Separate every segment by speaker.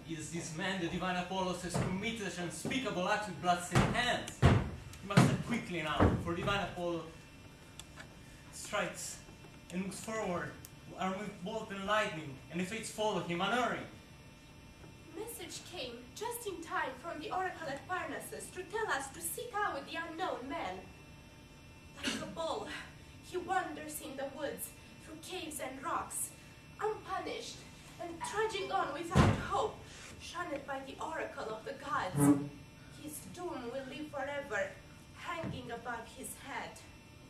Speaker 1: is this man the divine Apollos has committed such unspeakable acts with bloodstained hands? He must act quickly now, for divine Apollo strikes and moves forward, armed with bolt and lightning, and the fates follow him unerring.
Speaker 2: Message came just in time from the oracle at Parnassus to tell us to seek out the unknown man. Like a bull, he wanders in the woods, through caves and rocks, unpunished, and trudging on without hope, shunned by the oracle of the gods. His doom will live forever, hanging above his head.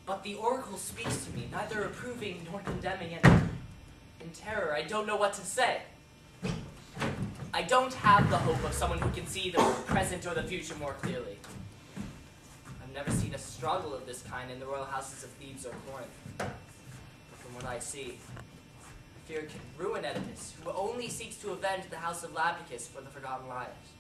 Speaker 3: But the oracle speaks to me, neither approving nor condemning, and in terror I don't know what to say. I don't have the hope of someone who can see the present or the future more clearly. I've never seen a struggle of this kind in the royal houses of Thebes or Corinth. But from what I see, fear can ruin Oedipus, who only seeks to avenge the house of Labdacus for the forgotten lives.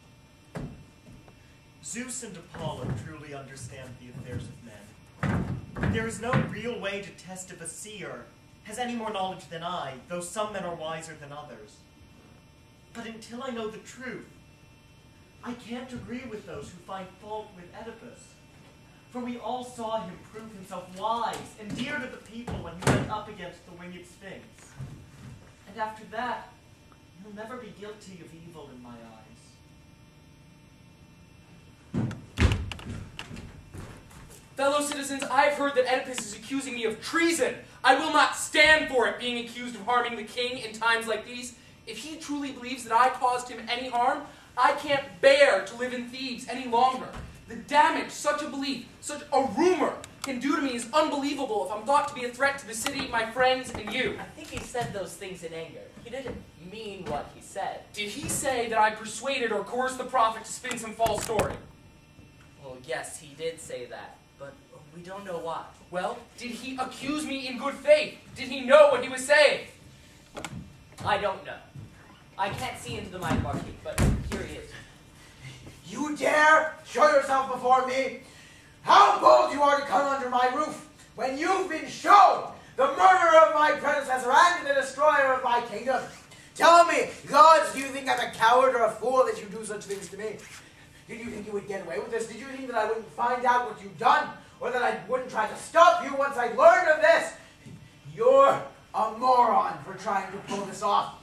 Speaker 4: Zeus and Apollo truly understand the affairs of men. There is no real way to test if a seer has any more knowledge than I, though some men are wiser than others. But until I know the truth, I can't agree with those who find fault with Oedipus. For we all saw him prove himself wise and dear to the people when he went up against the winged Sphinx. And after that, he'll never be guilty of evil in my eyes.
Speaker 5: Fellow citizens, I've heard that Oedipus is accusing me of treason. I will not stand for it, being accused of harming the king in times like these. If he truly believes that I caused him any harm, I can't bear to live in Thebes any longer. The damage such a belief, such a rumor can do to me is unbelievable if I'm thought to be a threat to the city, my friends, and you.
Speaker 3: I think he said those things in anger. He didn't mean what he said.
Speaker 5: Did he say that I persuaded or coerced the prophet to spin some false story?
Speaker 3: Well, yes, he did say that, but we don't know why.
Speaker 5: Well, did he accuse me in good faith? Did he know what he was saying?
Speaker 3: I don't know. I can't see into the mind market, but here he is.
Speaker 6: You dare show yourself before me? How bold you are to come under my roof when you've been shown the murderer of my predecessor and the destroyer of my kingdom. Tell me, gods, do you think I'm a coward or a fool that you do such things to me? Did you think you would get away with this? Did you think that I wouldn't find out what you've done? Or that I wouldn't try to stop you once I learned of this? You're a moron for trying to pull this off.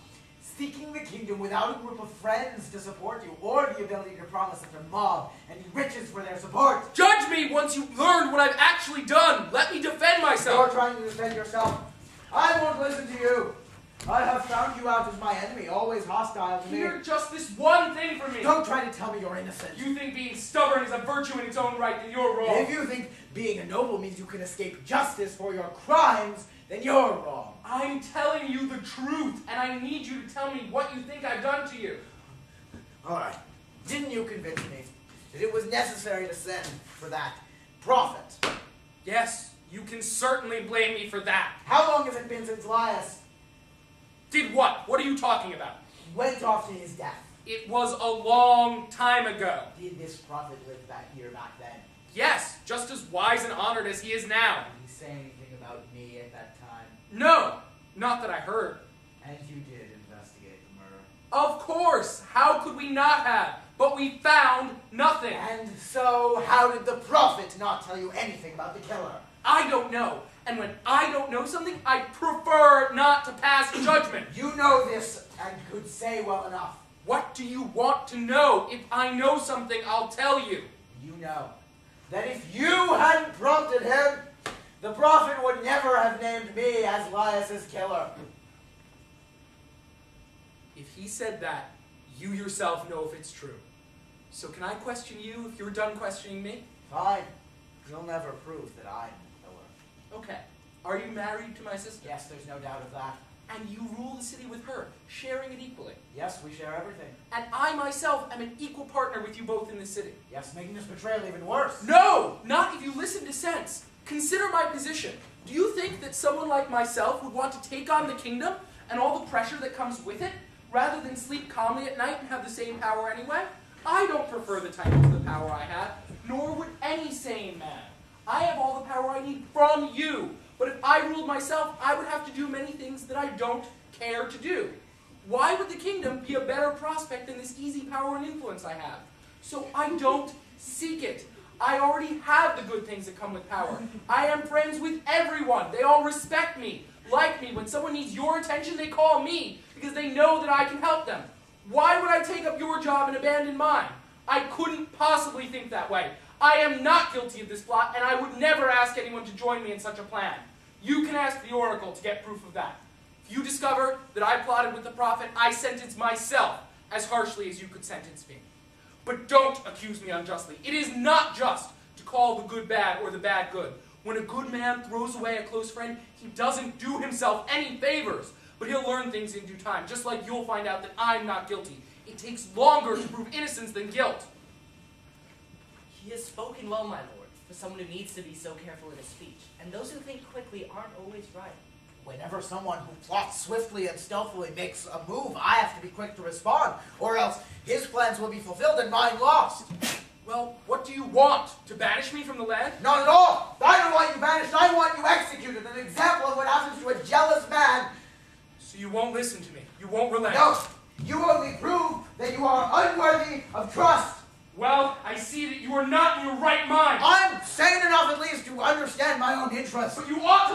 Speaker 6: Seeking the kingdom without a group of friends to support you, or the ability to promise such a mob any riches for their support.
Speaker 5: Judge me once you've learned what I've actually done. Let me defend myself.
Speaker 6: You're trying to defend yourself. I won't listen to you. I have found you out as my enemy, always hostile to me.
Speaker 5: Hear just this one thing from me.
Speaker 6: Don't try to tell me you're innocent.
Speaker 5: You think being stubborn is a virtue in its own right, then you're wrong.
Speaker 6: If you think being a noble means you can escape justice for your crimes, then you're wrong.
Speaker 5: I'm telling you the truth, and I need you to tell me what you think I've done to you.
Speaker 6: All right. Didn't you convince me that it was necessary to send for that prophet?
Speaker 5: Yes, you can certainly blame me for that.
Speaker 6: How long has it been since Laius
Speaker 5: Did what? What are you talking about?
Speaker 6: went off to his death?
Speaker 5: It was a long time ago.
Speaker 6: Did this prophet live back here back then?
Speaker 5: Yes, just as wise and honored as he is now.
Speaker 6: Did he say anything about me at that time?
Speaker 5: No, not that I heard.
Speaker 6: And you did investigate the murder?
Speaker 5: Of course, how could we not have? But we found nothing.
Speaker 6: And so, how did the prophet not tell you anything about the killer?
Speaker 5: I don't know. And when I don't know something, I prefer not to pass judgment.
Speaker 6: You know this and could say well enough.
Speaker 5: What do you want to know? If I know something, I'll tell you.
Speaker 6: You know that if you hadn't prompted him, the prophet would never have named me as Laius's killer.
Speaker 5: If he said that, you yourself know if it's true. So can I question you if you're done questioning me?
Speaker 6: Fine. You'll never prove that I'm the killer.
Speaker 5: Okay. Are you married to my sister?
Speaker 6: Yes, there's no doubt of that.
Speaker 5: And you rule the city with her, sharing it equally.
Speaker 6: Yes, we share everything.
Speaker 5: And I myself am an equal partner with you both in the city.
Speaker 6: Yes, making this betrayal even worse.
Speaker 5: No! Not if you listen to sense. Consider my position. Do you think that someone like myself would want to take on the kingdom and all the pressure that comes with it, rather than sleep calmly at night and have the same power anyway? I don't prefer the title to the power I have, nor would any sane man. I have all the power I need from you. But if I ruled myself, I would have to do many things that I don't care to do. Why would the kingdom be a better prospect than this easy power and influence I have? So I don't seek it. I already have the good things that come with power. I am friends with everyone. They all respect me, like me. When someone needs your attention, they call me because they know that I can help them. Why would I take up your job and abandon mine? I couldn't possibly think that way. I am not guilty of this plot, and I would never ask anyone to join me in such a plan. You can ask the oracle to get proof of that. If you discover that I plotted with the prophet, I sentence myself as harshly as you could sentence me. But don't accuse me unjustly. It is not just to call the good bad or the bad good. When a good man throws away a close friend, he doesn't do himself any favors, but he'll learn things in due time, just like you'll find out that I'm not guilty. It takes longer to prove innocence than guilt.
Speaker 3: He has spoken well, my lord, for someone who needs to be so careful in his speech. And those who think quickly aren't always right.
Speaker 6: Whenever someone who plots swiftly and stealthily makes a move, I have to be quick to respond, or else his plans will be fulfilled and mine lost.
Speaker 5: Well, what do you want? To banish me from the land?
Speaker 6: Not at all! I don't want you banished, I want you executed, an example of what happens to a jealous man.
Speaker 5: So you won't listen to me. You won't relent.
Speaker 6: No, you only prove that you are unworthy of trust.
Speaker 5: Well, I see that you are not in your right mind.
Speaker 6: I'm sane enough at least to understand my own interests.
Speaker 5: But you ought